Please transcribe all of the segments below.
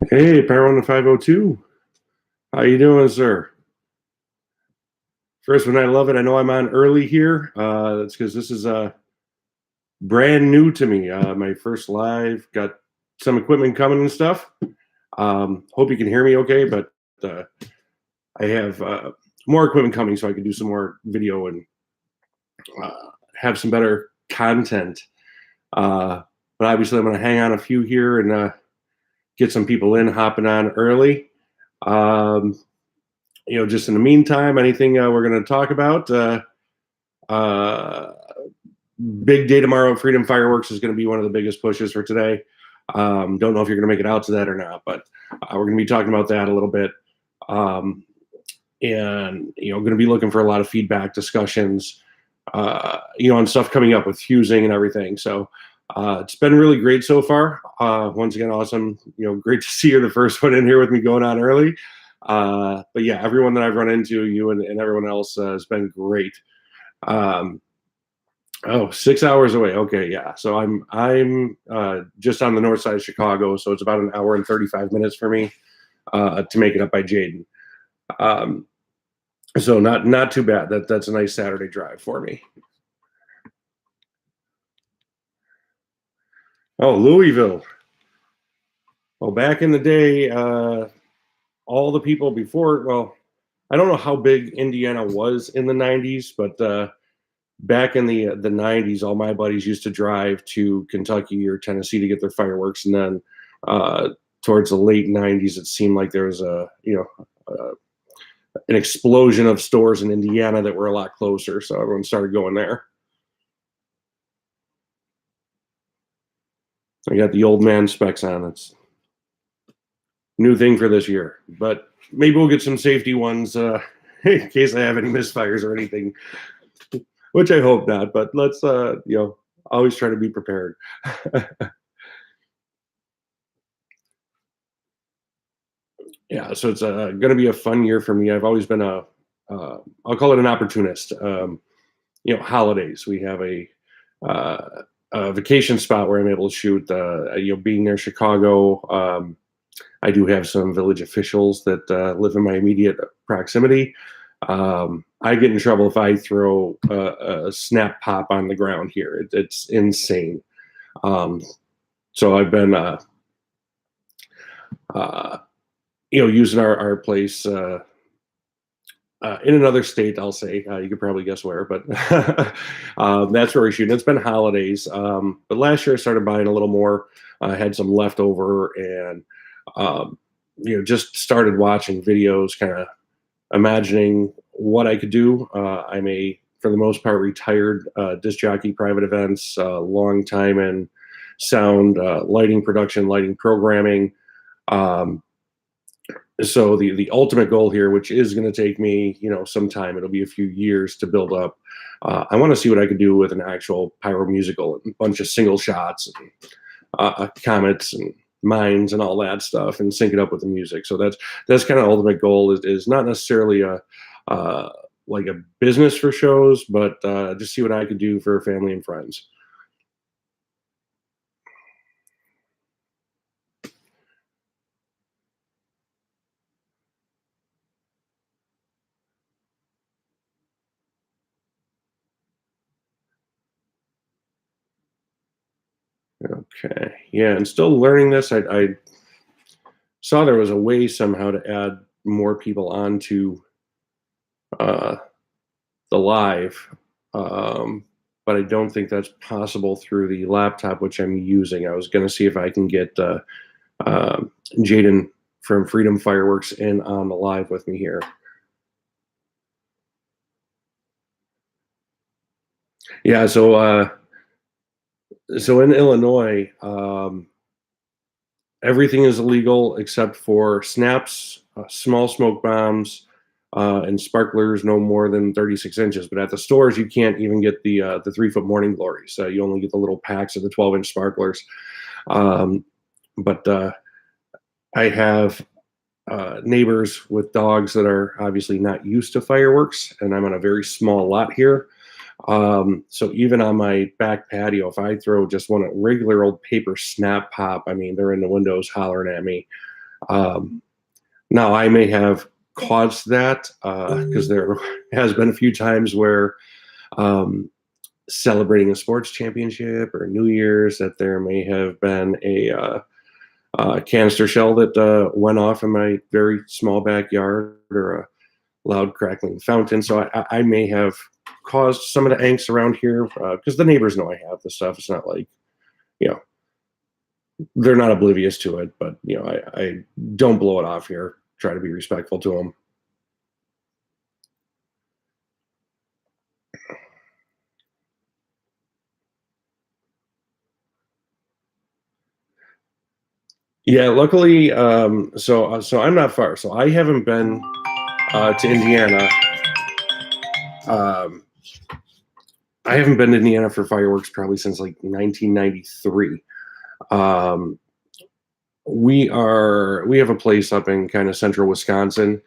Hey, Pyro on the 502. How you doing, sir? First one, I love it. I know I'm on early here. That's because this is brand new to me. My first live, got some equipment coming and stuff. Hope you can hear me okay, but uh, I have more equipment coming so I can do some more video and have some better content. But obviously, I'm going to hang on a few here and get some people in hopping on early. Um, just in the meantime, anything we're going to talk about? Uh, Big day tomorrow at Freedom Fireworks is going to be one of the biggest pushes for today. Don't know if you're going to make it out to that or not, but we're going to be talking about that a little bit. And going to be looking for a lot of feedback discussions, on stuff coming up with fusing and everything. So it's been really great so far. Once again, awesome. Great to see you're the first one in here with me going on early. But yeah, everyone that I've run into, you and everyone else, has been great. Oh, 6 hours away. Okay, yeah. So I'm just on the north side of Chicago, so it's about an hour and 35 minutes for me to make it up by Jaden. So not too bad. That's a nice Saturday drive for me. Oh, Louisville. Well, back in the day, all the people before, well, I don't know how big Indiana was in the 90s, but back in the 90s, all my buddies used to drive to Kentucky or Tennessee to get their fireworks. And then towards the late 90s, it seemed like there was an explosion of stores in Indiana that were a lot closer. So everyone started going there. I got the old man specs on. It's new thing for this year, but maybe we'll get some safety ones in case I have any misfires or anything, which I hope not, but let's always try to be prepared. Yeah, so it's going to be a fun year for me. I've always been I'll call it an opportunist. Holidays. We have a vacation spot where I'm able to shoot. Being near Chicago, I do have some village officials that live in my immediate proximity. I get in trouble if I throw a snap pop on the ground here. It's insane. So I've been, using our place in another state. I'll say you could probably guess where, but that's where we're shooting. It's been holidays, but last year I started buying a little more. I had some leftover, and just started watching videos, kind of imagining what I could do. I'm for the most part, retired disc jockey, private events, long time in sound, lighting production, lighting programming. So the ultimate goal here, which is going to take me, some time, it'll be a few years to build up. I want to see what I could do with an actual pyro musical, and a bunch of single shots, and comets and mines and all that stuff, and sync it up with the music. So that's kind of ultimate goal, is not necessarily like a business for shows, but just see what I could do for family and friends. Okay, yeah, and still learning this. I saw there was a way somehow to add more people onto uh, the live, but I don't think that's possible through the laptop which I'm using. I was going to see if I can get Jaden from Freedom Fireworks in on the live with me here. Yeah, so in Illinois, everything is illegal except for snaps, small smoke bombs, and sparklers no more than 36 inches. But at the stores, you can't even get the 3-foot morning glories. You only get the little packs of the 12-inch sparklers. But I have neighbors with dogs that are obviously not used to fireworks, and I'm on a very small lot here. So even on my back patio, if I throw just one regular old paper snap pop, I mean, they're in the windows hollering at me. Now, I may have caused that because there has been a few times where celebrating a sports championship or New Year's that there may have been a canister shell that went off in my very small backyard, or a loud crackling fountain. So I may have caused some of the angst around here because the neighbors know I have this stuff. It's not like, you know, they're not oblivious to it, but, you know, I don't blow it off here. Try to be respectful to them. Yeah, luckily, so I'm not far. So I haven't been to Indiana. I haven't been to Indiana for fireworks probably since like 1993. Um, we have a place up in kind of central Wisconsin,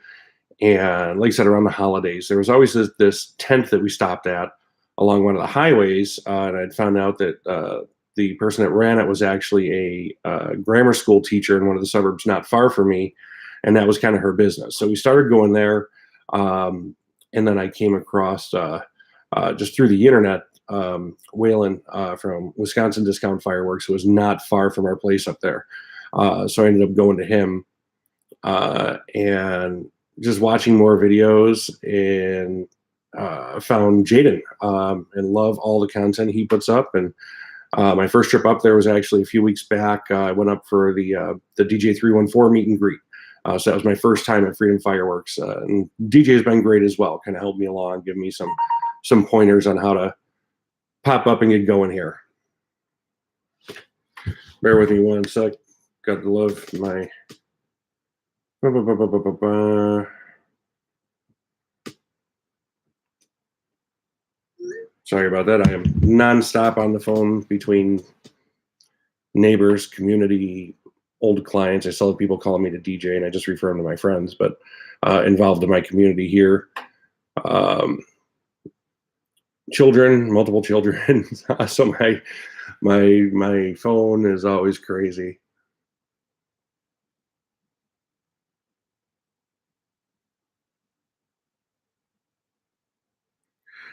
and like I said, around the holidays, there was always this tent that we stopped at along one of the highways, and I'd found out that the person that ran it was actually a grammar school teacher in one of the suburbs not far from me, and that was kind of her business. So we started going there, and then I came across just through the internet, Waylon from Wisconsin Discount Fireworks, who was not far from our place up there. So I ended up going to him and just watching more videos, and found Jaden and love all the content he puts up. And my first trip up there was actually a few weeks back. I went up for the DJ 314 meet and greet. So that was my first time at Freedom Fireworks. And DJ has been great as well, kind of helped me along, give me some pointers on how to pop up and get going here. Bear with me one sec. Got to love my. Sorry about that. I am nonstop on the phone between neighbors, community, old clients. I still have people calling me to DJ, and I just refer them to my friends, but involved in my community here. Children, multiple children. So my phone is always crazy.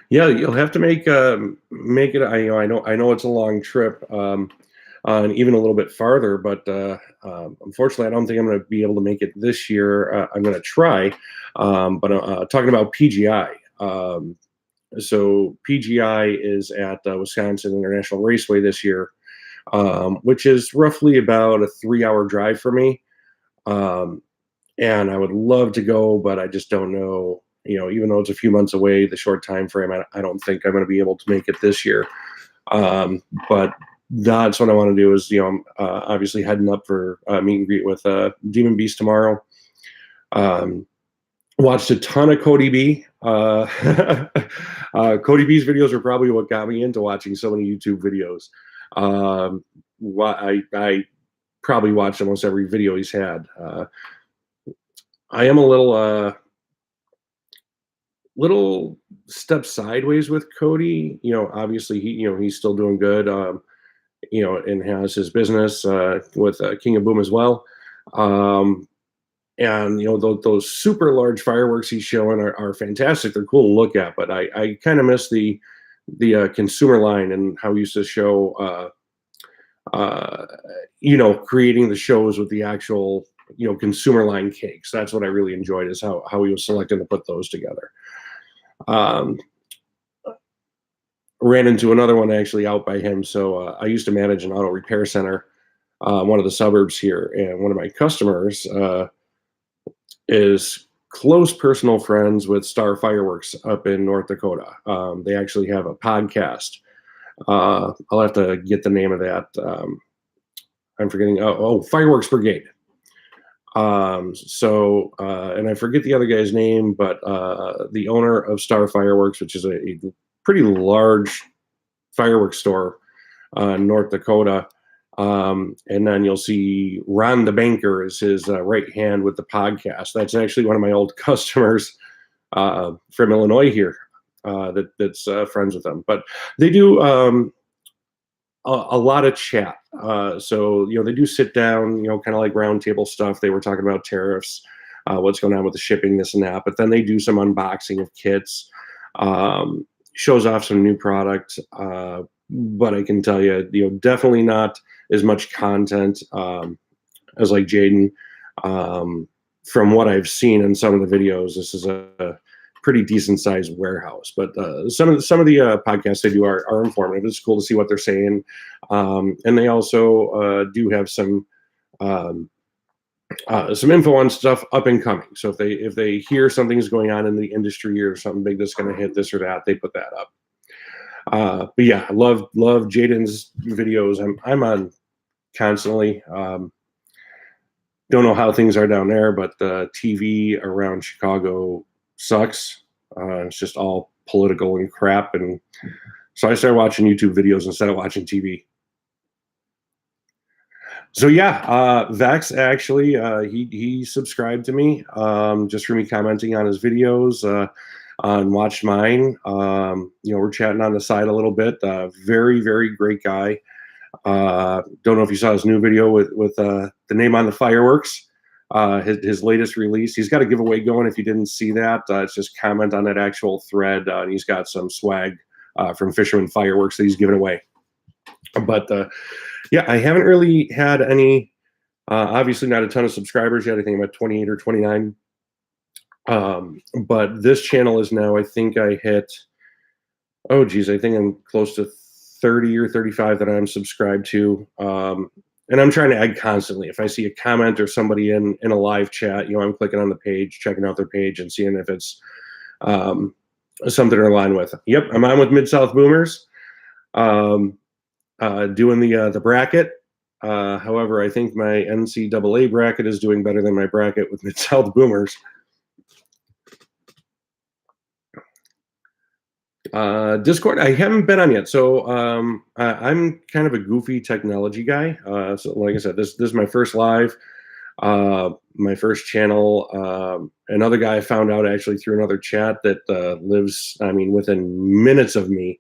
Yeah, you'll have to make it. I know it's a long trip, and even a little bit farther. But unfortunately, I don't think I'm going to be able to make it this year. I'm going to try, but talking about PGI. So PGI is at Wisconsin International Raceway this year, which is roughly about a 3-hour drive for me. And I would love to go, but I just don't know. You know, even though it's a few months away, the short time frame, I don't think I'm going to be able to make it this year. But that's what I want to do. Is, you know, I'm obviously heading up for meet and greet with Demon Beast tomorrow. Watched a ton of Cody B. Cody B's videos are probably what got me into watching so many YouTube videos. I probably watched almost every video he's had. I am a little step sideways with Cody. You know, obviously he's still doing good. You know, and has his business with King of Boom as well. And you know, those super large fireworks he's showing are fantastic. They're cool to look at, but I kind of miss the consumer line and how he used to show you know, creating the shows with the actual, you know, consumer line cakes. That's what I really enjoyed, is how he was selecting to put those together. Ran into another one actually out by him. So I used to manage an auto repair center, one of the suburbs here, and one of my customers is close personal friends with Star Fireworks up in North Dakota. They actually have a podcast. I'll have to get the name of that. I'm forgetting. Fireworks Brigade. And I forget the other guy's name, but the owner of Star Fireworks, which is a pretty large fireworks store in North Dakota. And then you'll see Ron the banker is his right hand with the podcast. That's actually one of my old customers from Illinois here that's friends with them. But they do a lot of chat. So, they do sit down, kind of like roundtable stuff. They were talking about tariffs, what's going on with the shipping, this and that. But then they do some unboxing of kits, shows off some new product. But I can tell you, definitely not as much content as like Jaden. From what I've seen in some of the videos, this is a pretty decent sized warehouse. But some of the podcasts they do are informative. It's cool to see what they're saying, and they also do have some info on stuff up and coming. So if they hear something's going on in the industry or something big that's going to hit this or that, they put that up. But yeah, I love Jaden's videos. I'm on constantly. Don't know how things are down there, but the TV around Chicago sucks. It's just all political and crap, and so I started watching YouTube videos instead of watching TV. So yeah, Vex actually he subscribed to me just for me commenting on his videos and watched mine. We're chatting on the side a little bit. Very, very great guy. Don't know if you saw his new video with the name on the fireworks. His latest release. He's got a giveaway going. If you didn't see that, it's just comment on that actual thread, and he's got some swag from Fisherman Fireworks that he's giving away. But yeah, I haven't really had any. Obviously, not a ton of subscribers yet. I think I'm at 28 or 29. But this channel is now, I think I hit. Oh geez, I think I'm close to 30 or 35 that I'm subscribed to. And I'm trying to add constantly. If I see a comment or somebody in a live chat, I'm clicking on the page, checking out their page, and seeing if it's something to align with. Yep, I'm on with Mid-South Boomers, doing the bracket. However, I think my NCAA bracket is doing better than my bracket with Mid-South Boomers. Discord, I haven't been on yet. So I'm kind of a goofy technology guy. So like I said, this is my first live, my first channel. Another guy I found out actually through another chat that lives, within minutes of me.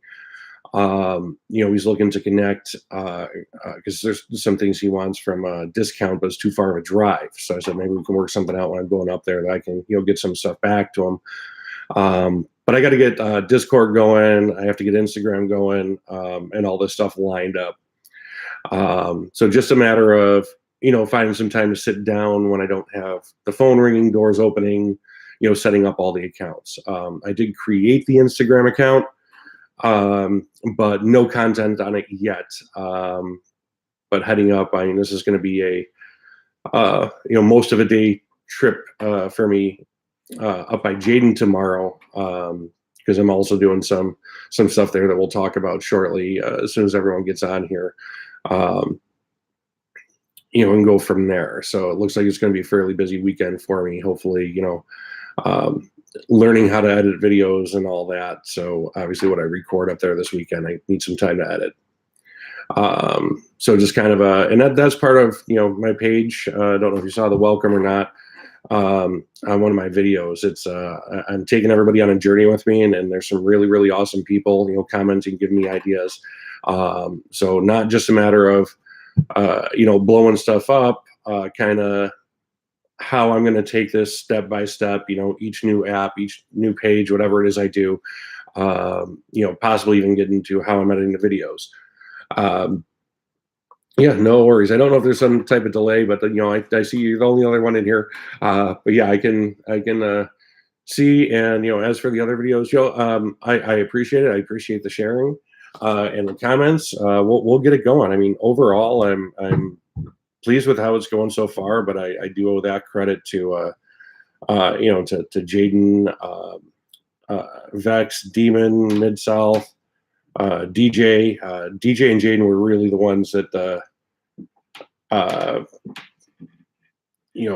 He's looking to connect because there's some things he wants from a discount, but it's too far of a drive. So I said maybe we can work something out when I'm going up there that I can get some stuff back to him. But I got to get Discord going. I have to get Instagram going, and all this stuff lined up. So just a matter of, finding some time to sit down when I don't have the phone ringing, doors opening, setting up all the accounts. I did create the Instagram account, but no content on it yet. But heading up, this is going to be a, most of a day trip for me. Up by Jaden tomorrow, because I'm also doing some stuff there that we'll talk about shortly as soon as everyone gets on here, and go from there. So it looks like it's going to be a fairly busy weekend for me. Hopefully, learning how to edit videos and all that. So obviously, what I record up there this weekend, I need some time to edit. So just kind of and that's part of my page. I don't know if you saw the welcome or not. On one of my videos, it's I'm taking everybody on a journey with me, and there's some really, really awesome people, commenting, giving me ideas. So not just a matter of blowing stuff up, kind of how I'm going to take this step by step, each new app, each new page, whatever it is I do, possibly even get into how I'm editing the videos. Yeah, no worries. I don't know if there's some type of delay, but I see you're the only other one in here. But yeah, I can see. And as for the other videos, I appreciate it. I appreciate the sharing and the comments. We'll get it going. Overall, I'm pleased with how it's going so far. But I do owe that credit to to Jaden, Vex, Demon, Mid-South. DJ and Jaden were really the ones that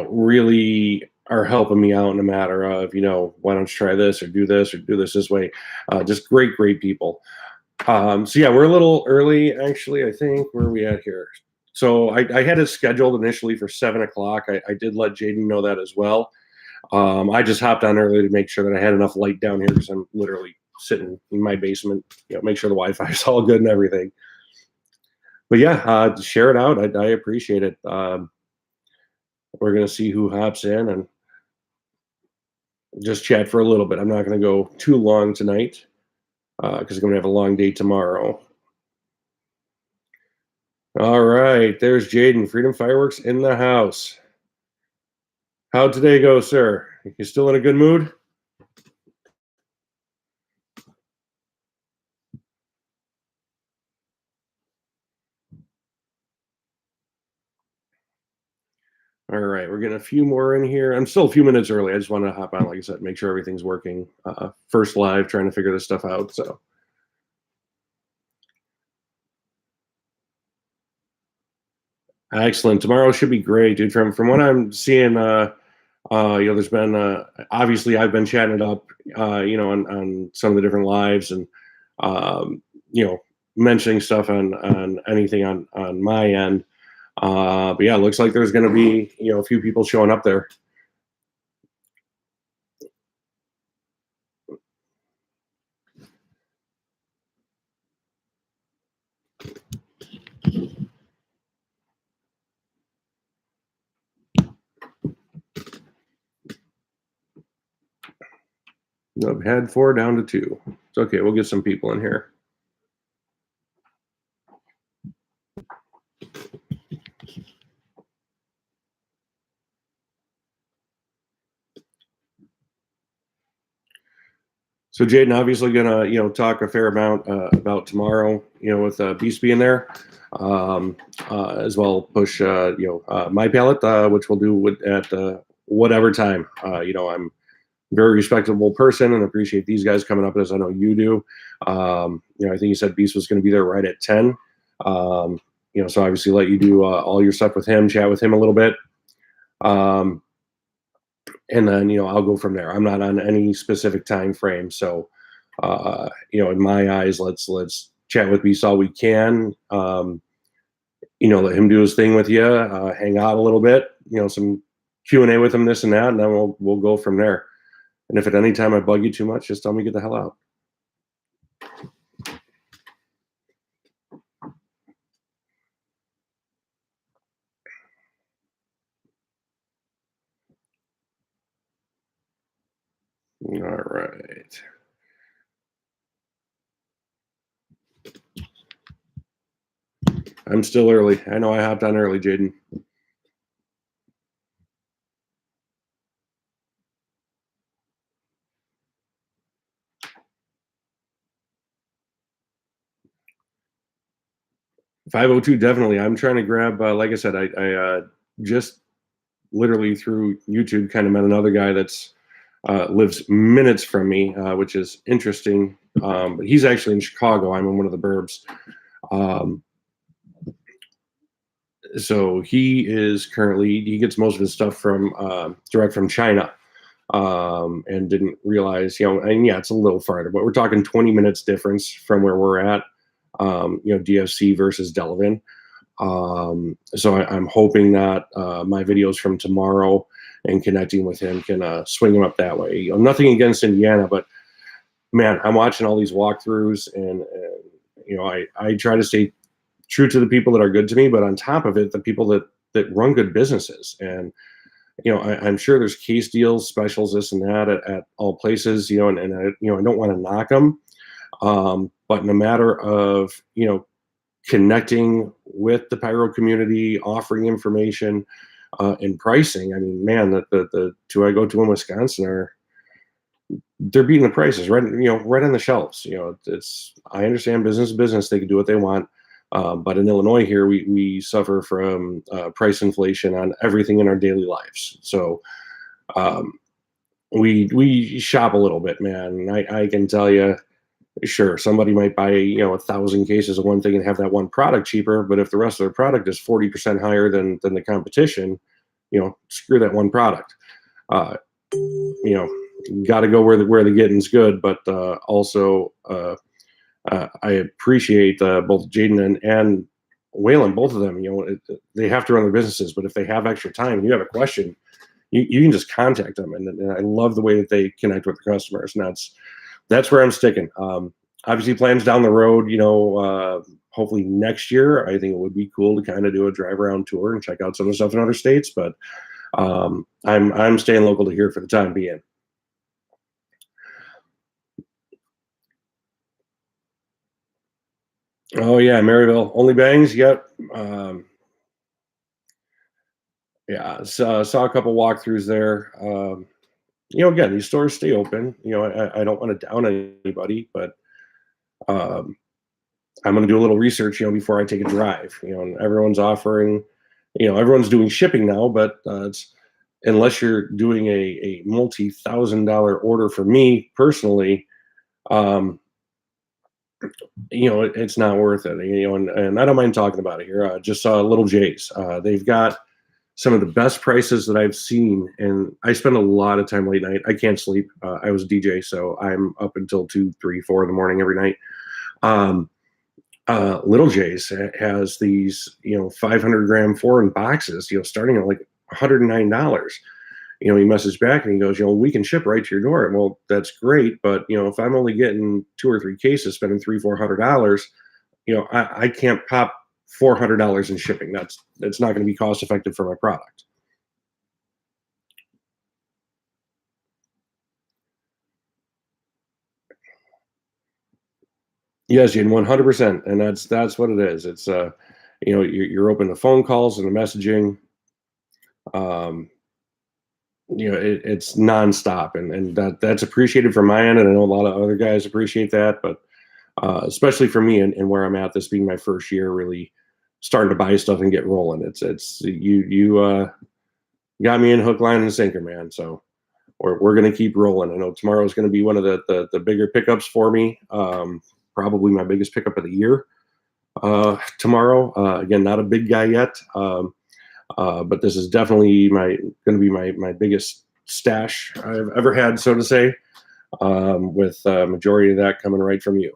really are helping me out in a matter of why don't you try this or do this way. Just great people. So yeah, we're a little early actually. I think where are we at here? So I had it scheduled initially for 7 o'clock. I did let Jaden know that as well. I just hopped on early to make sure that I had enough light down here because I'm literally sitting in my basement, make sure the Wi-Fi is all good and everything. but yeah, share it out. I appreciate it. We're gonna see who hops in and just chat for a little bit. I'm not gonna go too long tonight because I'm gonna have a long day tomorrow. All right, there's Jaden. Freedom Fireworks in the house. How'd today go, sir? You still in a good mood? All right, we're getting a few more in here. I'm still a few minutes early. I just want to hop on, like I said, make sure everything's working. First live, trying to figure this stuff out. So excellent. Tomorrow should be great, dude. From what I'm seeing, there's been obviously I've been chatting it up, on some of the different lives and um, mentioning stuff on anything on my end. But yeah, it looks like there's going to be a few people showing up there. I've had 4 down to 2. It's okay. We'll get some people in here. So Jaden, obviously gonna talk a fair amount about tomorrow, with Beast being there, as well push my palette, which we'll do at whatever time. I'm a very respectable person and appreciate these guys coming up as I know you do. I think you said Beast was going to be there right at 10. So obviously let you do all your stuff with him, chat with him a little bit. And then I'll go from there. I'm not on any specific time frame, so in my eyes, let's chat with Beast all we can. Let him do his thing with you, hang out a little bit, some Q&A with him, this and that, and then we'll go from there. And if at any time I bug you too much, just tell me get the hell out. All right. I'm still early. I know I hopped on early, Jaden. $502 definitely. I'm trying to grab. Like I said, I just literally through YouTube kind of met another guy that's lives minutes from me, which is interesting. But he's actually in Chicago. I'm in one of the burbs. So he gets most of his stuff from direct from China, and didn't realize, and yeah, it's a little farther, but we're talking 20 minutes difference from where we're at, DFC versus Delavan. So I'm hoping that my videos from tomorrow and connecting with him can swing him up that way. Nothing against Indiana, but man, I'm watching all these walkthroughs and I try to stay true to the people that are good to me, but on top of it, the people that run good businesses. And I'm sure there's case deals, specials, this and that at all places, and I don't want to knock them, but in a matter of connecting with the Pyro community, offering information, and pricing. I mean, man, the two I go to in Wisconsin they're beating the prices right on the shelves. I understand business is business; they can do what they want. But in Illinois here, we suffer from price inflation on everything in our daily lives. So we shop a little bit, man. And I can tell you, sure, somebody might buy 1,000 cases of one thing and have that one product cheaper. But if the rest of their product is 40% higher than the competition, screw that one product. Got to go where the getting's good. But also. I appreciate both Jaden and Waylon, both of them. They have to run their businesses, but if they have extra time and you have a question, you can just contact them. And I love the way that they connect with the customers, and that's where I'm sticking. Obviously, plans down the road. hopefully next year, I think it would be cool to kind of do a drive around tour and check out some of the stuff in other states. But I'm staying local to here for the time being. Oh yeah, Maryville, only bangs. Yep. Yeah, saw a couple walkthroughs there. Again, these stores stay open. I don't want to down anybody, but um, I'm going to do a little research, before I take a drive. And everyone's offering, everyone's doing shipping now, but it's unless you're doing a multi-thousand-dollar order for me personally, um, it's not worth it. And I don't mind talking about it here. I just saw Little J's. They've got some of the best prices that I've seen, and I spend a lot of time late night. I can't sleep. I was a DJ, so I'm up until 2, 3, 4 in the morning every night. Um, Little J's has these, 500-gram foreign boxes, starting at like $109. He messaged back and he goes, we can ship right to your door. Well, that's great, but if I'm only getting 2 or 3 cases, spending $300-400, I can't pop $400 in shipping. That's not going to be cost effective for my product. Yes, Jen, 100%, and that's what it is. It's you're open to phone calls and the messaging. Um, it's nonstop, and that's appreciated from my end, and I know a lot of other guys appreciate that, but especially for me and where I'm at, this being my first year, really starting to buy stuff and get rolling. It's you got me in hook, line, and sinker, man. So we're going to keep rolling. I know tomorrow is going to be one of the bigger pickups for me. Probably my biggest pickup of the year. Tomorrow, again, not a big guy yet. But this is definitely going to be my biggest stash I've ever had, so to say, with majority of that coming right from you.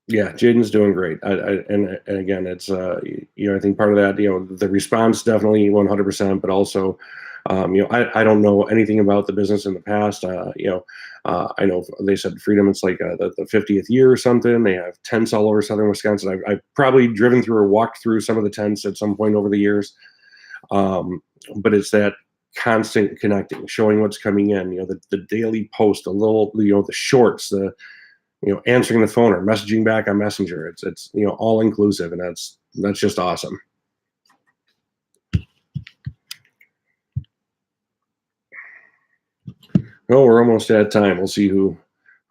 Yeah, Jaden's doing great. And again, it's I think part of that, the response definitely 100%, but also, I don't know anything about the business in the past. I know they said Freedom, it's like the 50th year or something. They have tents all over southern Wisconsin. I've probably driven through or walked through some of the tents at some point over the years. But it's that constant connecting, showing what's coming in, the daily post, the little, the shorts, the answering the phone or messaging back on Messenger. It's all inclusive, and that's just awesome. Oh, we're almost at time. We'll see who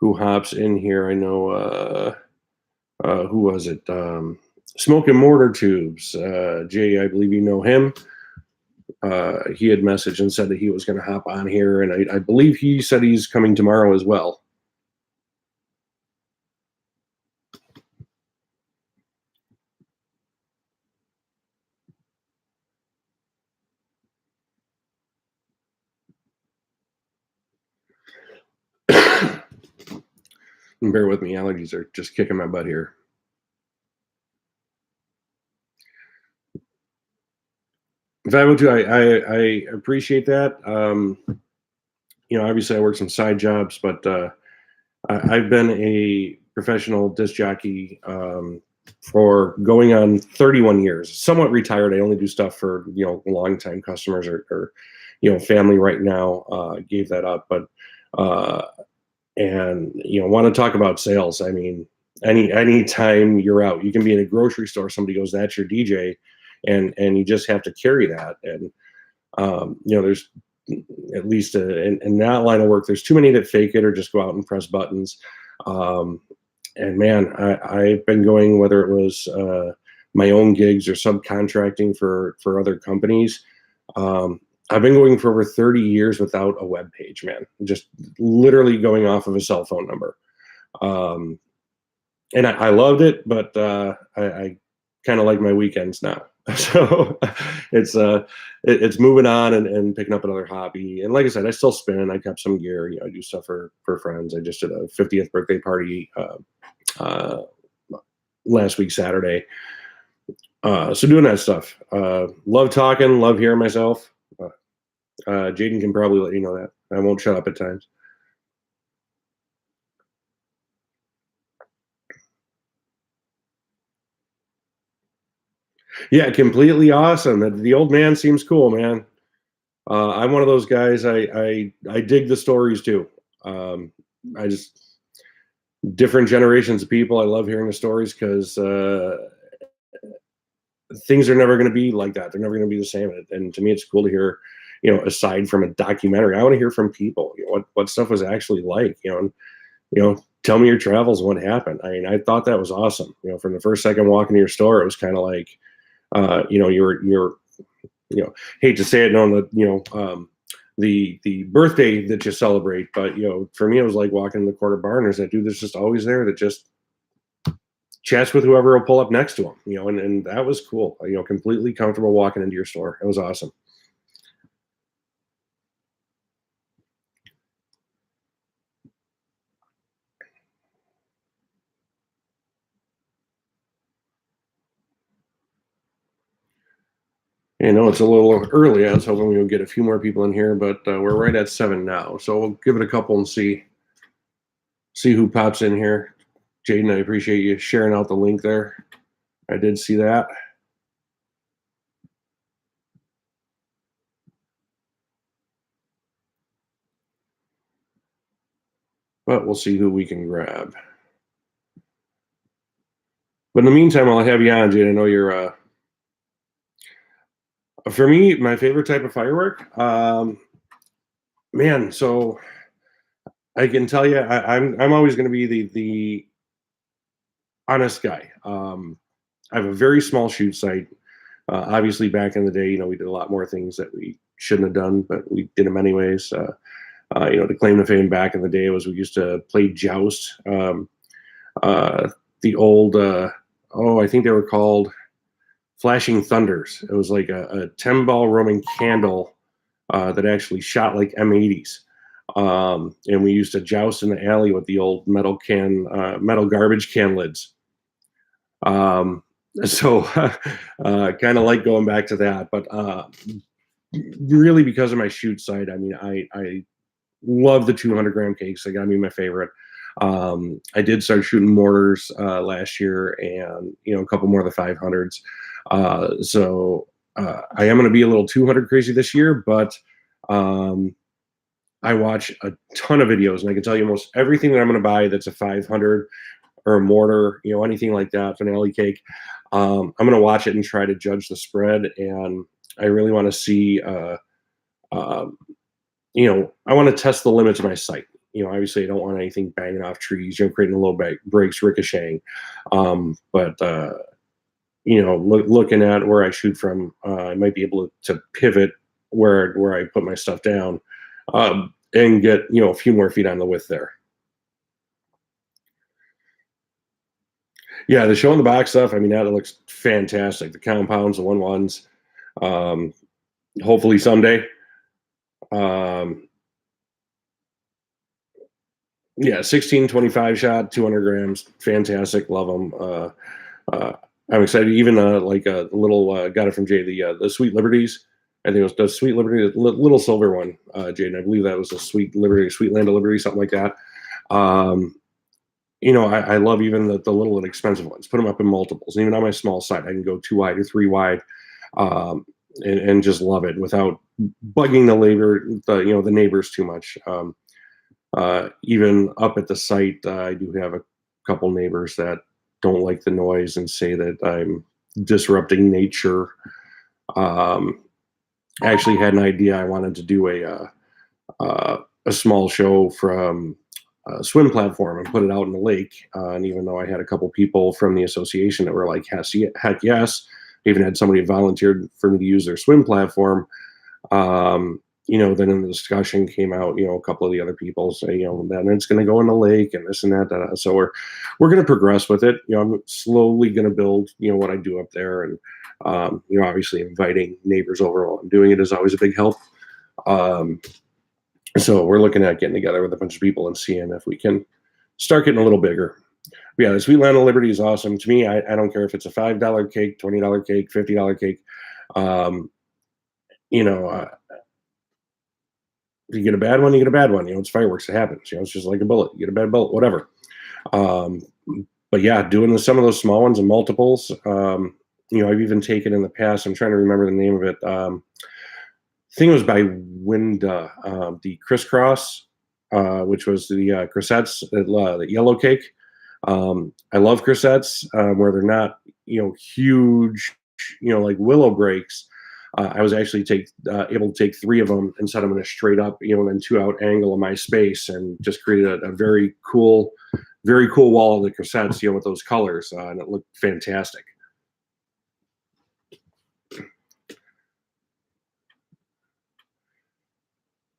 hops in here. I know who was it? Smoke and Mortar Tubes. Jay, I believe you know him. He had messaged and said that he was going to hop on here, and I believe he said he's coming tomorrow as well. And bear with me, allergies are just kicking my butt here. If I would, I appreciate that. Obviously I work some side jobs, but I've been a professional disc jockey for going on 31 years. Somewhat retired. I only do stuff for long-time customers or family right now. Gave that up, but and want to talk about sales. I mean, any time you're out, you can be in a grocery store. Somebody goes, "That's your DJ," and you just have to carry that. And there's at least in that line of work, there's too many that fake it or just go out and press buttons. And man, I've been going, whether it was my own gigs or subcontracting for other companies. I've been going for over 30 years without a web page, man. Just literally going off of a cell phone number. And I loved it, but I kind of like my weekends now. So it's moving on and picking up another hobby. And like I said, I still spin. I kept some gear. I do stuff for friends. I just did a 50th birthday party last week Saturday. So doing that stuff. Love talking, love hearing myself. Jaden can probably let you know that. I won't shut up at times. Yeah, completely awesome. The old man seems cool, man. I'm one of those guys. I dig the stories too. I just different generations of people. I love hearing the stories because things are never going to be like that. They're never going to be the same. And to me, it's cool to hear, aside from a documentary, I want to hear from people. What stuff was actually like. And tell me your travels, what happened. I mean, I thought that was awesome. From the first second walking to your store, it was kind of like, you're hate to say it, knowing that the birthday that you celebrate, but for me, it was like walking in the quarter barn. There's that dude that's just always there that just chats with whoever will pull up next to him, and that was cool. Completely comfortable walking into your store. It was awesome. It's a little early. I was hoping we would get a few more people in here, but we're right at 7 now. So we'll give it a couple and see who pops in here. Jaden, I appreciate you sharing out the link there. I did see that. But we'll see who we can grab. But in the meantime, I'll have you on, Jaden. I know you're for me, my favorite type of firework. Man, so I can tell you, I'm always going to be the honest guy. I have a very small shoot site. Obviously, back in the day, we did a lot more things that we shouldn't have done, but we did them anyways. The claim to fame back in the day was we used to play joust. The old, I think they were called Flashing Thunders. It was like a 10-ball Roman candle that actually shot like M80s. And we used to joust in the alley with the old metal garbage can lids. So kind of like going back to that, but really because of my shoot site, I mean, I love the 200-gram cakes. They got me my favorite. I did start shooting mortars last year, and a couple more of the 500s. So I am going to be a little 200 crazy this year, but I watch a ton of videos, and I can tell you almost everything that I'm going to buy that's a 500 or a mortar, anything like that, finale cake. I'm going to watch it and try to judge the spread, and I really want to see. I want to test the limits of my sight. Obviously, I don't want anything banging off trees, creating little breaks, ricocheting. But looking at where I shoot from, I might be able to pivot where I put my stuff down, and get a few more feet on the width there. Yeah, the show in the box stuff. I mean, that looks fantastic. The compounds, the 1-1s. Hopefully someday. Yeah, 16, 25 shot, 200 grams. Fantastic. Love them. I'm excited. Even like a little got it from Jay, the Sweet Liberties. I think it was the Sweet Liberty, the little silver one, Jaden. I believe that was a Sweet Liberty, Sweet Land of Liberty, something like that. I love even the little inexpensive ones. Put them up in multiples. Even on my small site, I can go 2 wide or 3 wide, and just love it without bugging the neighbors too much. Even up at the site, I do have a couple neighbors that don't like the noise and say that I'm disrupting nature. I actually had an idea. I wanted to do a small show from a swim platform and put it out in the lake. And even though I had a couple people from the association that were like, heck yes, I even had somebody volunteered for me to use their swim platform. Then in the discussion came out, a couple of the other people say, then it's going to go in the lake and this and that. So we're going to progress with it. I'm slowly going to build, what I do up there. And, obviously inviting neighbors over while I'm doing it is always a big help. So we're looking at getting together with a bunch of people and seeing if we can start getting a little bigger. Yeah, the Sweet Land of Liberty is awesome. To me, I don't care if it's a $5 cake, $20 cake, $50 cake. Um, you know, if you get a bad one, you get a bad one. It's fireworks. It happens. It's just like a bullet. You get a bad bullet, whatever. Um, but yeah, doing some of those small ones and multiples. I've even taken in the past. I'm trying to remember the name of it. I think it was by Winda, the crisscross, which was the croissettes, the yellow cake. I love croissettes where they're not, huge, like willow breaks. I was actually able to take 3 of them and set them in a straight up, and then 2 out angle of my space, and just created a very cool wall of the croissettes, with those colors, and it looked fantastic.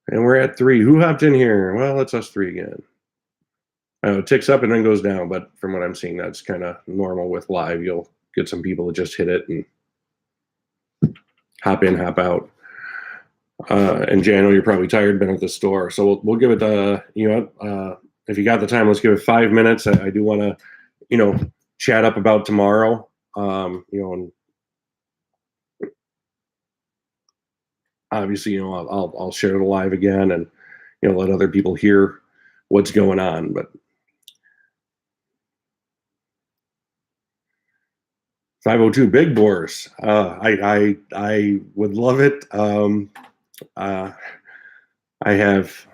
And we're at 3. Who hopped in here? Well, it's us 3 again. It ticks up and then goes down, but from what I'm seeing, that's kind of normal with live. You'll get some people that just hit it and hop in, hop out. And Jay, I know you're probably tired, been at the store, so we'll give it if you got the time, let's give it 5 minutes. I do want to, chat up about tomorrow. And obviously, I'll share the live again and let other people hear what's going on. But 502 Big Boars. I would love it. I have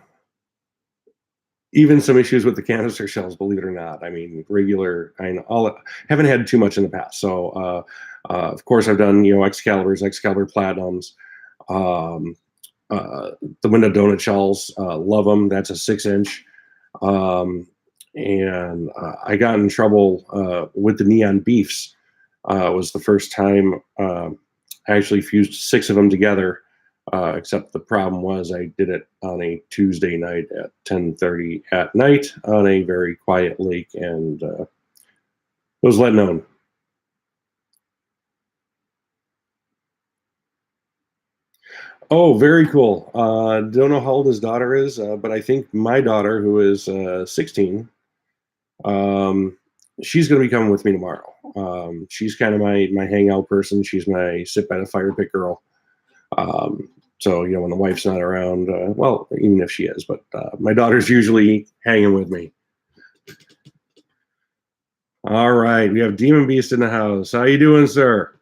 even some issues with the canister shells, believe it or not. I mean, haven't had too much in the past. So, of course, I've done, Excalibur Platinums, the window donut shells, love them. That's a 6-inch. And I got in trouble with the neon beefs. It was the first time I actually fused 6 of them together. Except the problem was I did it on a Tuesday night at 10:30 at night on a very quiet lake, and it was let known. Oh, very cool. Don't know how old his daughter is, but I think my daughter, who is 16, she's going to be coming with me tomorrow. She's kind of my hangout person. She's my sit by the fire pit girl. So, when the wife's not around, well, even if she is, but my daughter's usually hanging with me. All right, we have Demon Beast in the house. How you doing, sir?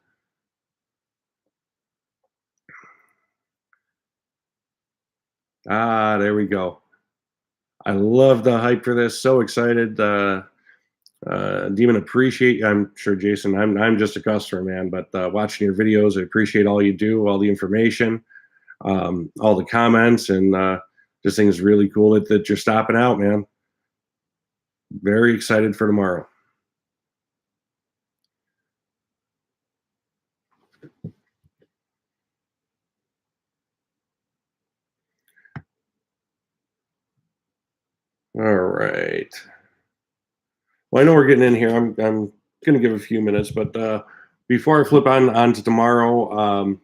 Ah, there we go. I love the hype for this. So excited. Demon, appreciate. I'm sure, Jason. I'm just a customer, man. But watching your videos, I appreciate all you do, all the information, all the comments, and this thing is really cool that you're stopping out, man. Very excited for tomorrow. All right. Well, I know we're getting in here. I'm going to give a few minutes, but before I flip on to tomorrow,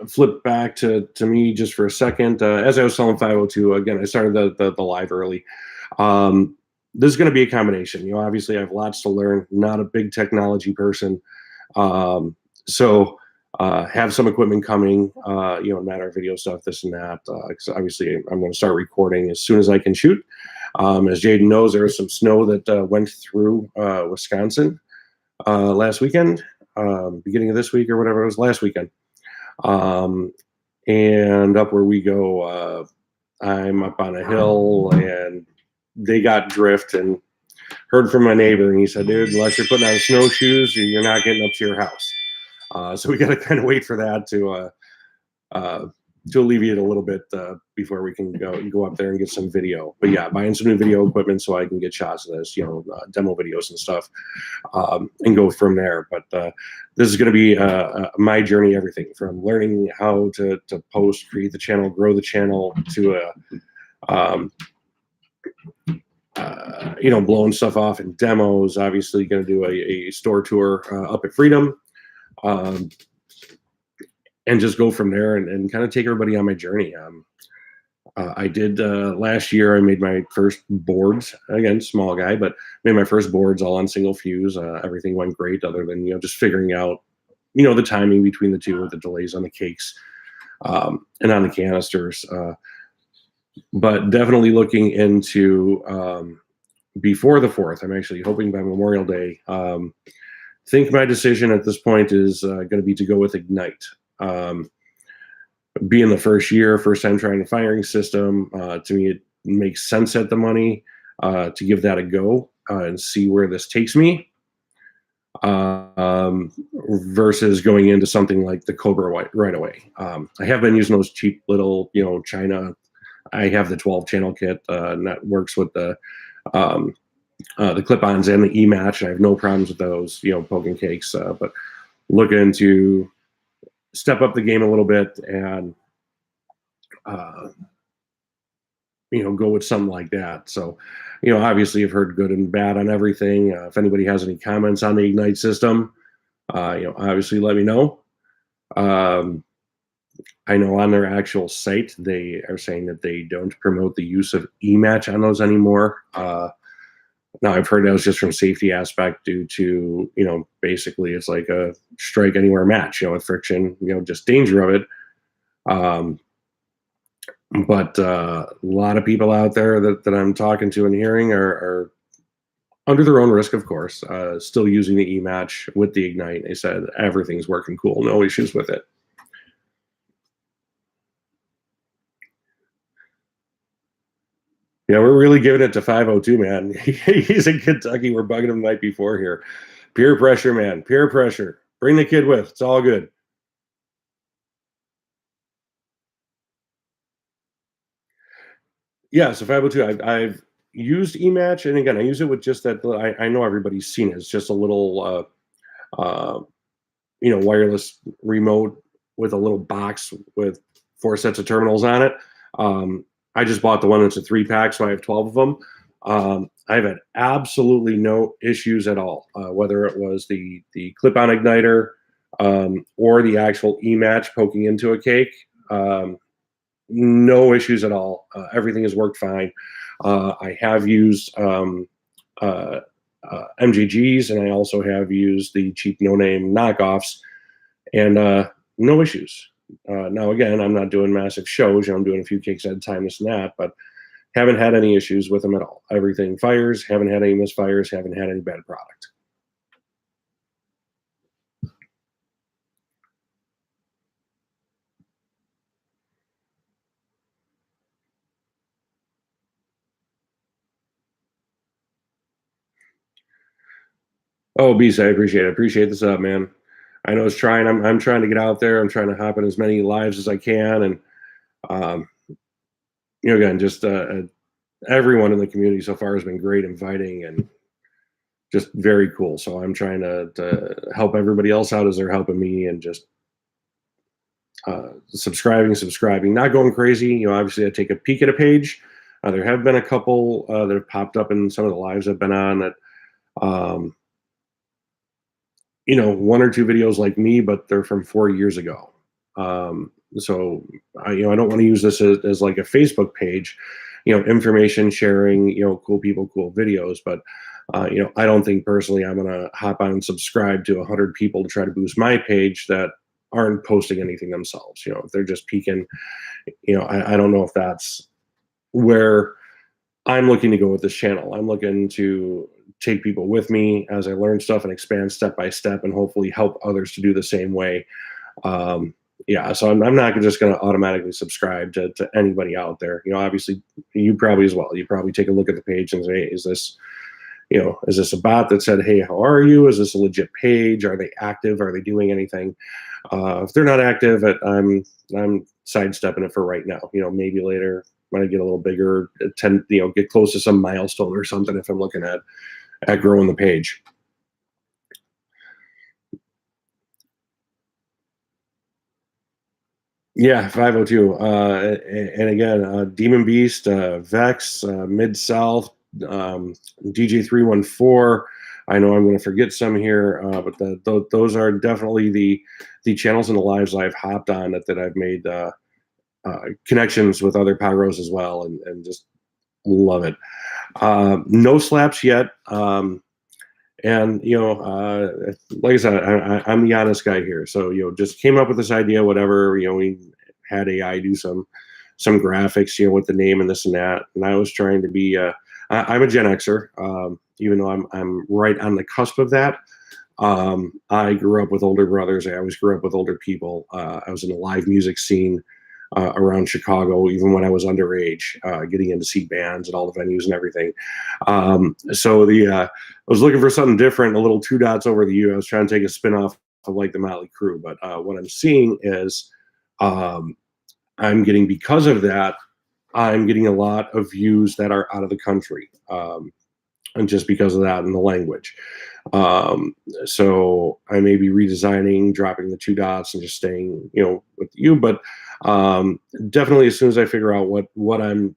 flip back to me just for a second. As I was telling 502, again, I started the live early. This is going to be a combination. Obviously, I have lots to learn. Not a big technology person, so have some equipment coming. Matter of video stuff, this and that. Because obviously, I'm going to start recording as soon as I can shoot. As Jaden knows, there was some snow that went through Wisconsin last weekend, beginning of this week or whatever it was, last weekend. And up where we go, I'm up on a hill, and they got drift, and heard from my neighbor, and he said, dude, unless you're putting on snowshoes, you're not getting up to your house. So we got to kind of wait for that to alleviate a little bit before we can go up there and get some video. But yeah, buying some new video equipment so I can get shots of this, demo videos and stuff, and go from there. But this is going to be my journey, everything from learning how to post, create the channel, grow the channel, to blowing stuff off in demos. Obviously going to do a store tour up at Freedom. And just go from there and kind of take everybody on my journey. I did last year. I made my first boards. Again, small guy, but made my first boards all on single fuse. Everything went great, other than just figuring out the timing between the two, with the delays on the cakes and on the canisters. But definitely looking into before the 4th. I'm actually hoping by Memorial Day. Think my decision at this point is going to be to go with Ignite. Being the first year, first time trying a firing system, to me it makes sense at the money to give that a go and see where this takes me. Versus going into something like the Cobra right away. I have been using those cheap little, China. I have the 12 channel kit, and that works with the clip-ons and the E-match. I have no problems with those, poking cakes. But looking to step up the game a little bit and go with something like that. So, obviously I've heard good and bad on everything. If anybody has any comments on the Ignite system, obviously let me know. I know on their actual site, they are saying that they don't promote the use of E-match on those anymore. Now I've heard that was just from safety aspect due to, basically it's like a strike anywhere match, with friction, just danger of it. But a lot of people out there that I'm talking to and hearing are under their own risk, of course, still using the E-match with the Ignite. They said everything's working cool, no issues with it. Yeah, we're really giving it to 502, man. He's in Kentucky. We're bugging him the night before here. Peer pressure, man. Peer pressure. Bring the kid with. It's all good. Yeah, so 502. I've used E-match, and again, I use it with just that. I know everybody's seen it. It's just a little, wireless remote with a little box with 4 sets of terminals on it. I just bought the one that's a 3-pack, so I have 12 of them. I've had absolutely no issues at all, whether it was the clip-on igniter or the actual E-match poking into a cake. No issues at all. Everything has worked fine. I have used MGGs, and I also have used the cheap no-name knockoffs, and no issues. Now, again, I'm not doing massive shows. I'm doing a few cakes at a time, this and that, but haven't had any issues with them at all. Everything fires. Haven't had any misfires. Haven't had any bad product. Oh, Beast, I appreciate it. I appreciate this up, man. I know it's trying. I'm trying to get out there. I'm trying to hop in as many lives as I can, and um, again, just everyone in the community so far has been great, inviting, and just very cool. So I'm trying to help everybody else out as they're helping me, and just subscribing, not going crazy. Obviously I take a peek at a page. There have been a couple that have popped up in some of the lives I've been on that, 1 or 2 videos like me, but they're from 4 years ago. So I don't want to use this as like a Facebook page, information sharing, cool people, cool videos. But, I don't think personally I'm going to hop on and subscribe to 100 people to try to boost my page that aren't posting anything themselves. If they're just peeking, I don't know if that's where I'm looking to go with this channel. I'm looking to take people with me as I learn stuff and expand step by step, and hopefully help others to do the same way. So I'm not just going to automatically subscribe to anybody out there. Obviously you probably as well. You probably take a look at the page and say, hey, is this a bot that said, hey, how are you? Is this a legit page? Are they active? Are they doing anything? If they're not active, I'm sidestepping it for right now. Maybe later when I get a little bigger, get close to some milestone or something, if I'm looking at growing the page. Yeah, 502. And again, Demon Beast, Vex, Mid South, DJ314. I know I'm going to forget some here, but those are definitely the channels and the lives I've hopped on that I've made connections with other pyros as well, and just love it. No slaps yet. And like I said, I'm the honest guy here. So just came up with this idea. Whatever, we had AI do some graphics, with the name and this and that. And I was trying to be. I'm a Gen Xer, even though I'm right on the cusp of that. I grew up with older brothers. I always grew up with older people. I was in the live music scene around Chicago, even when I was underage, getting in to see bands at all the venues and everything. So I was looking for something different, a little two dots over the U. I was trying to take a spin off of like the Motley Crue, but what I'm seeing is I'm getting, because of that, I'm getting a lot of views that are out of the country. And just because of that and the language. So I may be redesigning, dropping the two dots and just staying, with you, but definitely as soon as I figure out what I'm,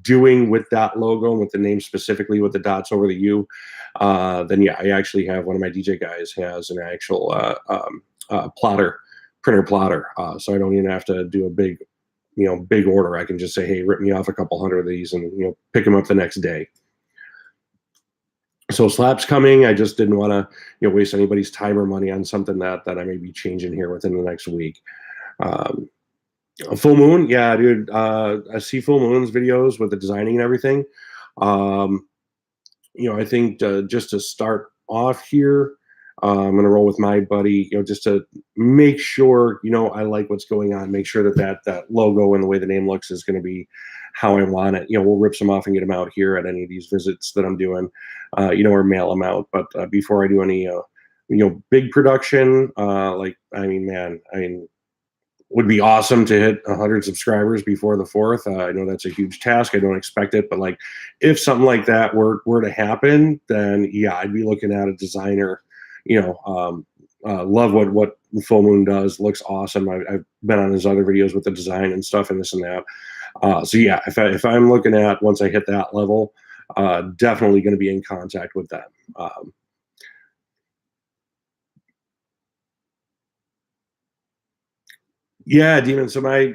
doing with that logo and with the name specifically with the dots over the U, then yeah, I actually have one of my DJ guys has an actual printer plotter. So I don't even have to do a big order. I can just say, hey, rip me off a couple hundred of these and, pick them up the next day. So slaps coming. I just didn't want to waste anybody's time or money on something that I may be changing here within the next week. A full moon, yeah, dude. I see full moons videos with the designing and everything. I think just to start off here, I'm gonna roll with my buddy, just to make sure I like what's going on. Make sure that logo and the way the name looks is going to be how I want it. We'll rip some off and get them out here at any of these visits that I'm doing, or mail them out. But before I do any, big production, would be awesome to hit 100 subscribers before the 4th. I know that's a huge task. I don't expect it, but like if something like that were to happen, then yeah, I'd be looking at a designer. Love what Full Moon does. Looks awesome. I've been on his other videos with the design and stuff and this and that. So yeah, if I'm looking at once I hit that level, definitely going to be in contact with them. Yeah, Demon. So my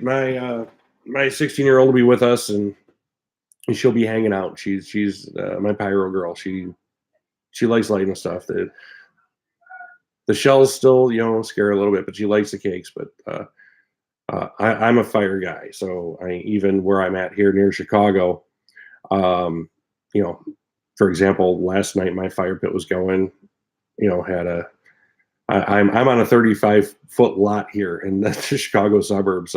16-year-old will be with us, and she'll be hanging out. She's my pyro girl. She likes lighting stuff. The shells still scare her a little bit, but she likes the cakes. But I'm a fire guy, so even where I'm at here near Chicago, for example, last night my fire pit was going. I'm on a 35-foot lot here in the Chicago suburbs.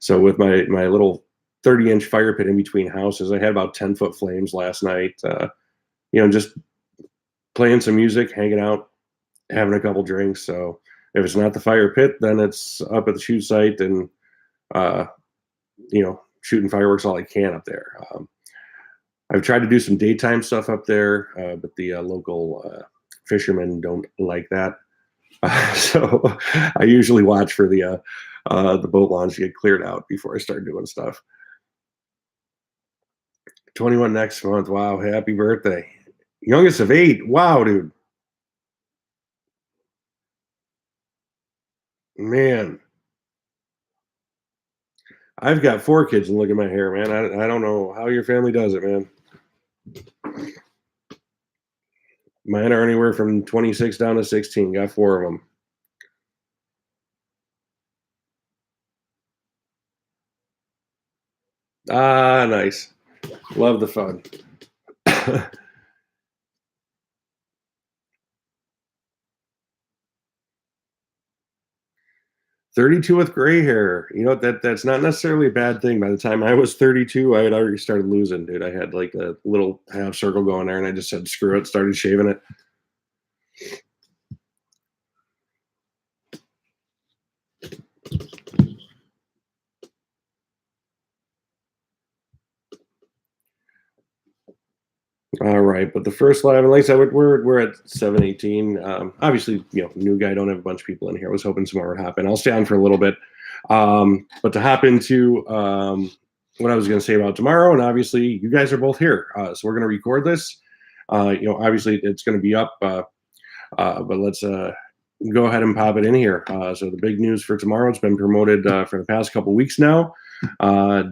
So with my little 30-inch fire pit in between houses, I had about 10-foot flames last night. Just playing some music, hanging out, having a couple drinks. So if it's not the fire pit, then it's up at the shoot site and shooting fireworks all I can up there. I've tried to do some daytime stuff up there, but the local fishermen don't like that. So I usually watch for the boat launch to get cleared out before I start doing stuff. 21 next month. Wow, happy birthday. Youngest of 8. Wow, dude. Man. I've got 4 kids and look at my hair, man. I don't know how your family does it, man. Mine are anywhere from 26 down to 16. Got 4 of them. Ah, nice. Love the fun. 32 with gray hair. That's not necessarily a bad thing. By the time I was 32, I had already started losing, dude. I had like a little half circle going there, and I just said, screw it, started shaving it. All right, but the first live, and like I said, we're at 7:18. Obviously, new guy, don't have a bunch of people in here. I was hoping some more would happen. I'll stay on for a little bit, but to hop into what I was going to say about tomorrow, and obviously, you guys are both here, so we're going to record this. Obviously, it's going to be up, but let's go ahead and pop it in here. So the big news for tomorrow, it's been promoted for the past couple weeks now.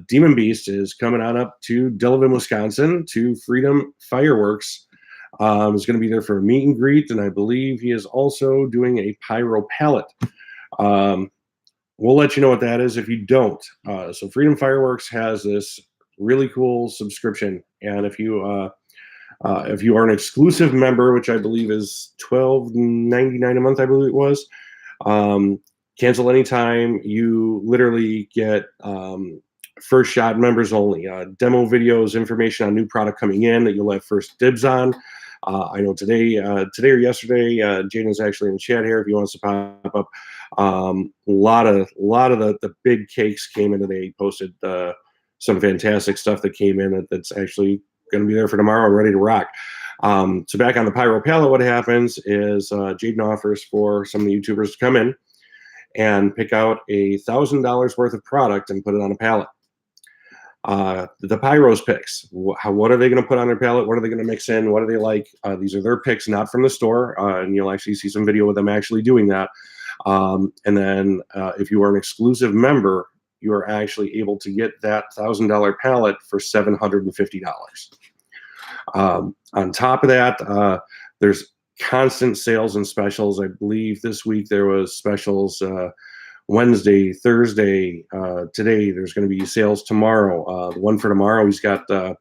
Demon Beast is coming on up to Delavan, Wisconsin to Freedom Fireworks. Is going to be there for a meet and greet, and I believe he is also doing a pyro pallet. We'll let you know what that is if you don't. So Freedom Fireworks has this really cool subscription, and if you are an exclusive member, which I believe is $12.99 a month, I believe it was, cancel anytime. You literally get first shot, members only, demo videos, information on new product coming in that you'll have first dibs on. I know today or yesterday, Jaden's actually in the chat here if he wants to pop up. A lot of the big cakes came in today. He posted some fantastic stuff that came in that's actually going to be there for tomorrow, ready to rock. So back on the Pyro Pallet, what happens is Jaden offers for some of the YouTubers to come in and pick out $1,000 worth of product and put it on a pallet. The Pyros picks. What are they going to put on their pallet? What are they going to mix in? What do they like? These are their picks, not from the store, and you'll actually see some video of them actually doing that. And then if you are an exclusive member, you are actually able to get that $1,000 pallet for $750. On top of that, there's constant sales and specials. I believe this week there was specials Wednesday, Thursday, today. There's going to be sales tomorrow. The one for tomorrow, he's got the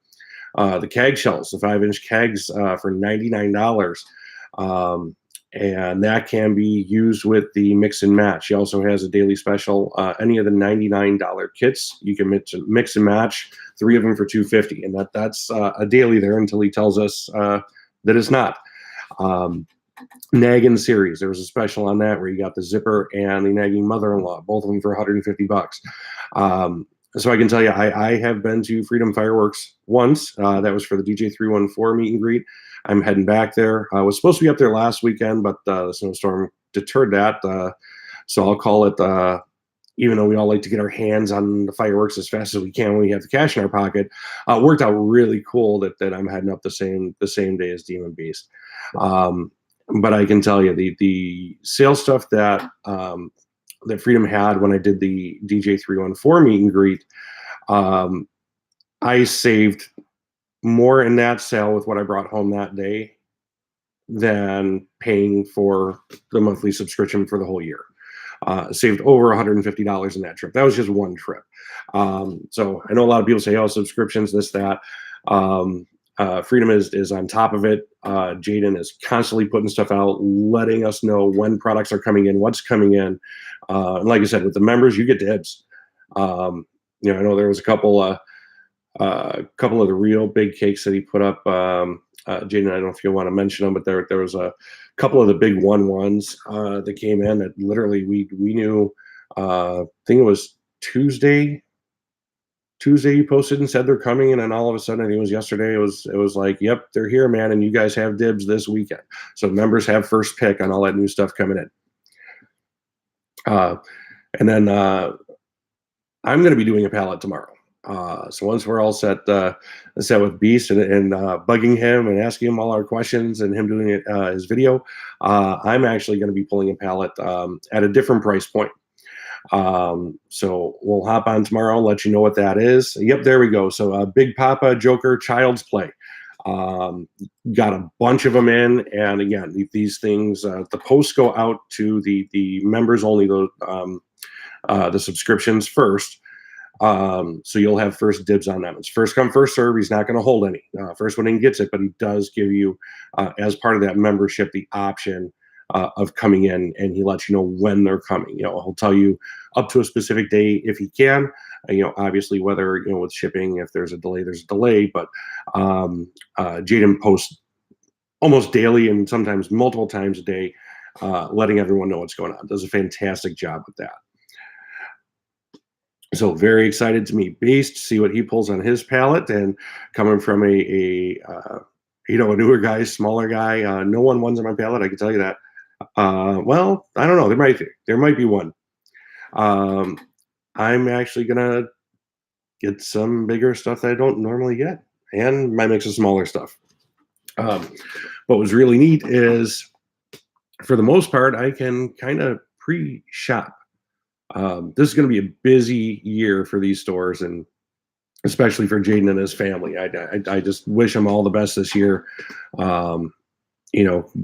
keg shells, the 5-inch kegs for $99. And that can be used with the mix and match. He also has a daily special. Any of the $99 kits, you can mix and match 3 of them for $250, and that's a daily there until he tells us that it's not. Nagging series, there was a special on that where you got the zipper and the nagging mother-in-law, both of them for $150. So I can tell you, I have been to Freedom Fireworks once. That was for the DJ 314 meet and greet. I'm heading back there. I was supposed to be up there last weekend, but the snowstorm deterred that. So I'll call it, even though we all like to get our hands on the fireworks as fast as we can when we have the cash in our pocket, worked out really cool that I'm heading up the same day as Demon Beast. But I can tell you the sales stuff that Freedom had when I did the DJ 314 meet and greet, I saved more in that sale with what I brought home that day than paying for the monthly subscription for the whole year. Saved over $150 in that trip. That was just one trip. So I know a lot of people say, oh, subscriptions, this, that. Freedom is on top of it. Jaden is constantly putting stuff out, letting us know when products are coming in, what's coming in. And like I said, with the members, you get dibs. I know there was a couple of the real big cakes that he put up. Jaden, I don't know if you want to mention them, but there was a couple of the big ones that came in that literally we knew. I think it was Tuesday you posted and said they're coming, and then all of a sudden, I think it was yesterday, it was like, yep, they're here, man, and you guys have dibs this weekend. So members have first pick on all that new stuff coming in. And then I'm going to be doing a pallet tomorrow. So once we're all set with Beast and bugging him and asking him all our questions and him doing his video, I'm actually going to be pulling a pallet at a different price point. So we'll hop on tomorrow and let you know what that is. Yep, there we go. So Big Papa Joker Child's Play. Got a bunch of them in, and again, these things, the posts go out to the members only, the subscriptions first. So you'll have first dibs on them. It's first come, first serve. He's not going to hold any. First one in gets it, but he does give you, as part of that membership, the option of coming in, and he lets you know when they're coming. He'll tell you up to a specific day if he can. Obviously, whether with shipping, if there's a delay, there's a delay. But Jaden posts almost daily and sometimes multiple times a day, letting everyone know what's going on. Does a fantastic job with that. So very excited to meet Beast, see what he pulls on his pallet, and coming from a newer guy, smaller guy, no one wins on my pallet. I can tell you that. Well, I don't know. There might be one. I'm actually gonna get some bigger stuff that I don't normally get, and might mix of smaller stuff. What was really neat is for the most part, I can kind of pre-shop. This is going to be a busy year for these stores, and especially for Jaden and his family. I just wish him all the best this year. Um,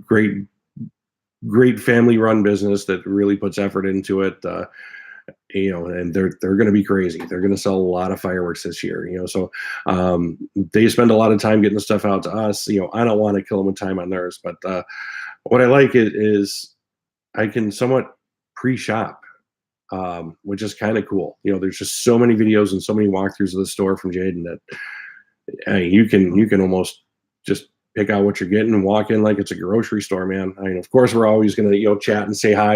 great family run business that really puts effort into it. And they're going to be crazy. They're going to sell a lot of fireworks this year. So they spend a lot of time getting the stuff out to us. I don't want to kill them with time on theirs, but what I like is I can somewhat pre-shop, which is kind of cool. There's just so many videos and so many walkthroughs of the store from Jaden that you can almost just pick out what you're getting and walk in like it's a grocery store, man. I mean, of course, we're always going to chat and say hi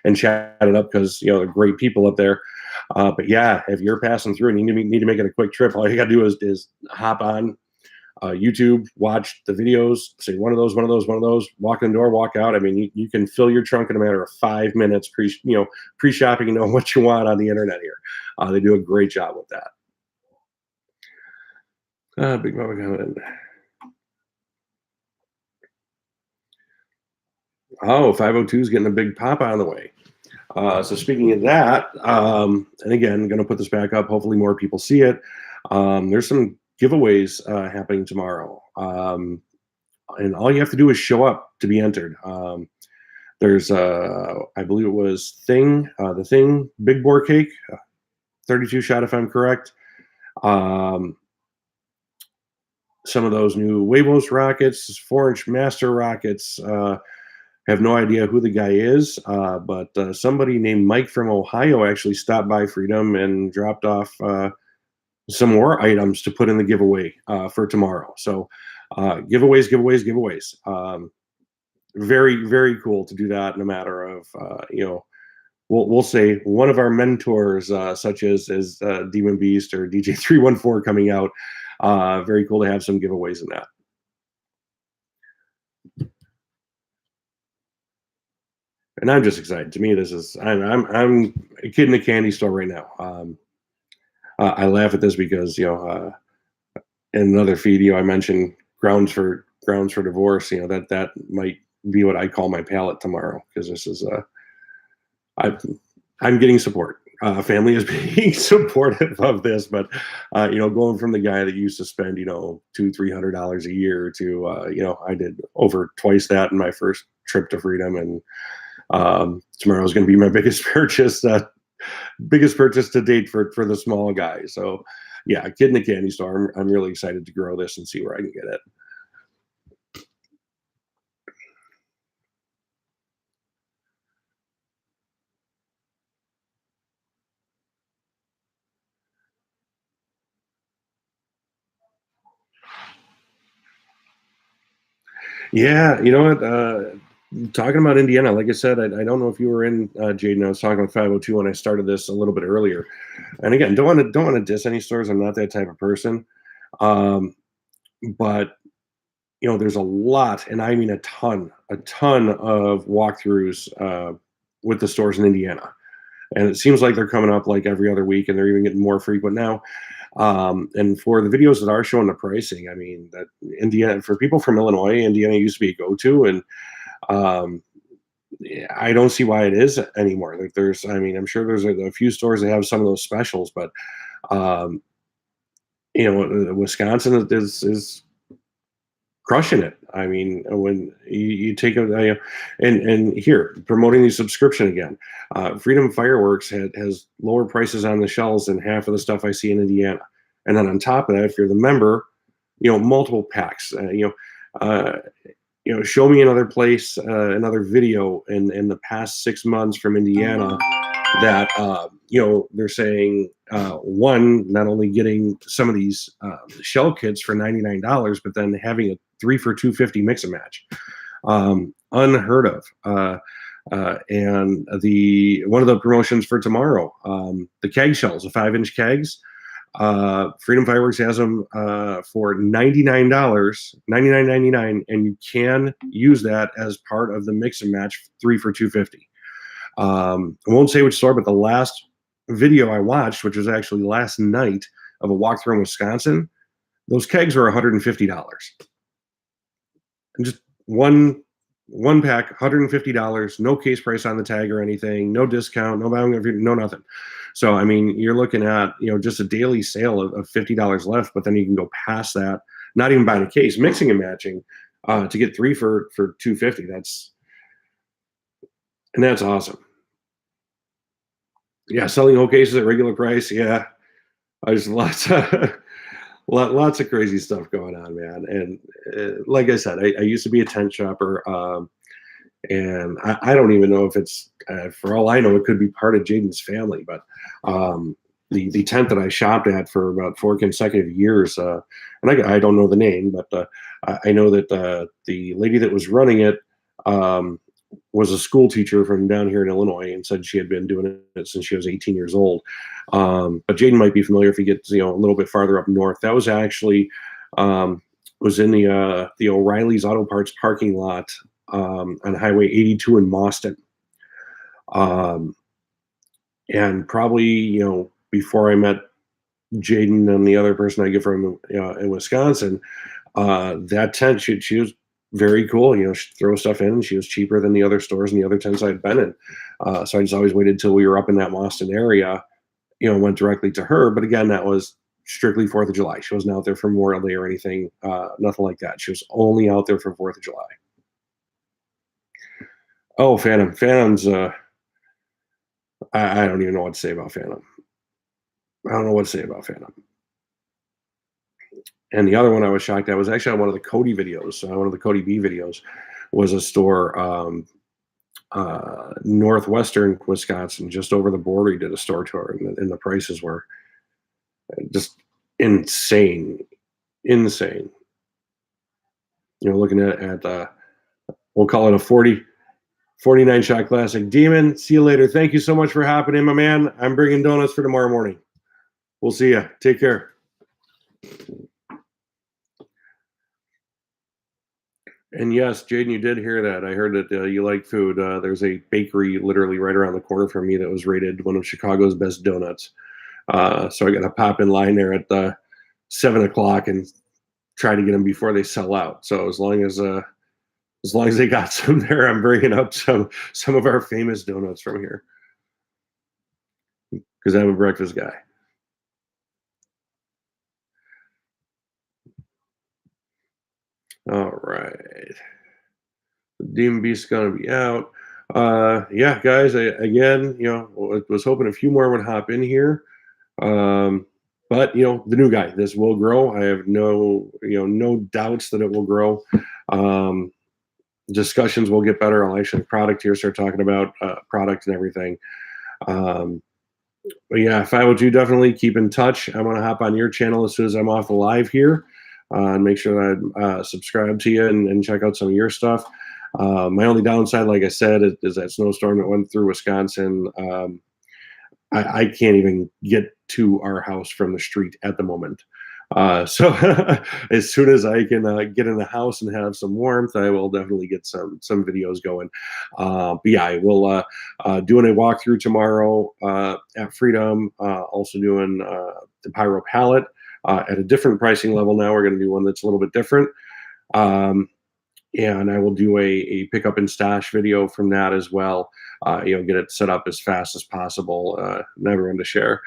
and chat it up because they're great people up there. But yeah, if you're passing through and you need to make it a quick trip, all you got to do is hop on YouTube, watch the videos, say one of those, walk in the door, walk out. I mean, you can fill your trunk in a matter of 5 minutes pre-shopping and know what you want on the internet here. They do a great job with that. Big Mama comment. Oh, 502 is getting a big pop on the way. So speaking of that, and again, going to put this back up. Hopefully more people see it. There's some giveaways happening tomorrow. And all you have to do is show up to be entered. There's, I believe it was the Thing Big Bore Cake, 32 shot if I'm correct. Some of those new Huevos rockets, 4-inch Master rockets. Have no idea who the guy is, but somebody named Mike from Ohio actually stopped by Freedom and dropped off some more items to put in the giveaway for tomorrow. So giveaways. Very, very cool to do that in a matter of, we'll say one of our mentors, such as Demon Beast or DJ 314 coming out. Very cool to have some giveaways in that. And I'm just excited. To me, this is I'm a kid in a candy store right now. I laugh at this because in another feed, I mentioned grounds for divorce. That might be what I call my palette tomorrow, because this is I'm getting support. Family is being supportive of this, but going from the guy that used to spend $200-300 a year to I did over twice that in my first trip to Freedom, and tomorrow is going to be my biggest purchase to date for the small guy. So yeah, a kid in a candy store. I'm really excited to grow this and see where I can get it. Yeah, you know what? Talking about Indiana, like I said, I don't know if you were in, Jaden. I was talking with 502 when I started this a little bit earlier. And again, don't want to diss any stores. I'm not that type of person. But there's a lot, and I mean a ton of walkthroughs with the stores in Indiana. And it seems like they're coming up like every other week, and they're even getting more frequent now. And for the videos that are showing the pricing, I mean, that Indiana, for people from Illinois, Indiana used to be a go-to, and I don't see why it is anymore. Like I'm sure there's a few stores that have some of those specials, but Wisconsin is crushing it. I mean, when you take and here promoting the subscription again, Freedom Fireworks has lower prices on the shelves than half of the stuff I see in Indiana. And then on top of that, if you're the member, multiple packs. Show me another place, another video in the past 6 months from Indiana that they're saying one, not only getting some of these shell kits for $99, but then having a 3 for $250 mix and match, unheard of. And one of the promotions for tomorrow, the keg shells, the 5-inch kegs. Freedom Fireworks has them for $99, $99.99, and you can use that as part of the mix and match 3 for $250. I won't say which store, but the last video I watched, which was actually last night of a walkthrough in Wisconsin, those kegs were $150. And just one one pack, $150, no case price on the tag or anything, no discount, no nothing. So I mean, you're looking at just a daily sale of $50 left, but then you can go past that, not even buying a case, mixing and matching, to get 3 for $250. That's awesome. Yeah, selling whole cases at regular price. Yeah, there's lots of crazy stuff going on, man. And like I said, I used to be a tent shopper, and I don't even know if it's, for all I know, it could be part of Jaden's family. But the tent that I shopped at for about 4 consecutive years, and I don't know the name, but I know that the lady that was running it was a school teacher from down here in Illinois, and said she had been doing it since she was 18 years old. But Jaden might be familiar if he gets a little bit farther up north. That was actually was in the O'Reilly's Auto Parts parking lot on Highway 82 in Mauston. And probably before I met Jaden and the other person I get from in Wisconsin, that tent she was very cool. She'd throw stuff in, and she was cheaper than the other stores and the other tents I'd been in. So I just always waited till we were up in that Mauston area, went directly to her. But again, that was strictly 4th of July. She wasn't out there for Memorial Day or anything, nothing like that. She was only out there for 4th of July. Oh, Phantom. Phantom's, I don't even know what to say about Phantom. I don't know what to say about Phantom. And the other one I was shocked at was actually on one of the Cody videos. One of the Cody B videos was a store northwestern Wisconsin, just over the border. He did a store tour, and the prices were just insane. Looking at we'll call it a 49 shot classic. Demon, see you later. Thank you so much for hopping in, my man. I'm bringing donuts for tomorrow morning. We'll see you. Take care. And yes, Jaden, you did hear that. I heard that you like food. There's a bakery literally right around the corner from me that was rated one of Chicago's best donuts. So I got to pop in line there at 7 o'clock and try to get them before they sell out. So as long as they got some there, I'm bringing up some of our famous donuts from here, because I'm a breakfast guy. All right. The Demon Beast's going to be out. Yeah, guys, again, was hoping a few more would hop in here. But, the new guy, this will grow. I have no doubts that it will grow. Discussions will get better. I'll actually product here, start talking about product and everything. But yeah, 502, definitely keep in touch. I want to hop on your channel as soon as I'm off the live here, and make sure that I subscribe to you and check out some of your stuff. My only downside, like I said, is that snowstorm that went through Wisconsin. I can't even get to our house from the street at the moment. So as soon as I can get in the house and have some warmth, I will definitely get some videos going. But yeah, I will doing a walkthrough tomorrow at Freedom. Also doing the Pyro palette at a different pricing level. Now we're going to do one that's a little bit different. And I will do a pickup and stash video from that as well. Get it set up as fast as possible, and everyone to share.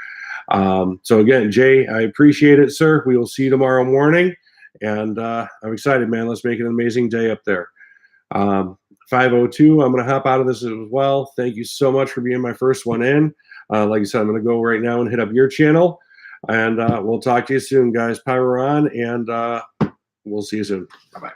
So again, Jay, I appreciate it, sir. We will see you tomorrow morning, and I'm excited, man. Let's make it an amazing day up there. 502, I'm going to hop out of this as well. Thank you so much for being my first one in. Like I said, I'm going to go right now and hit up your channel, and we'll talk to you soon, guys. Pyro on, and we'll see you soon. Bye-bye.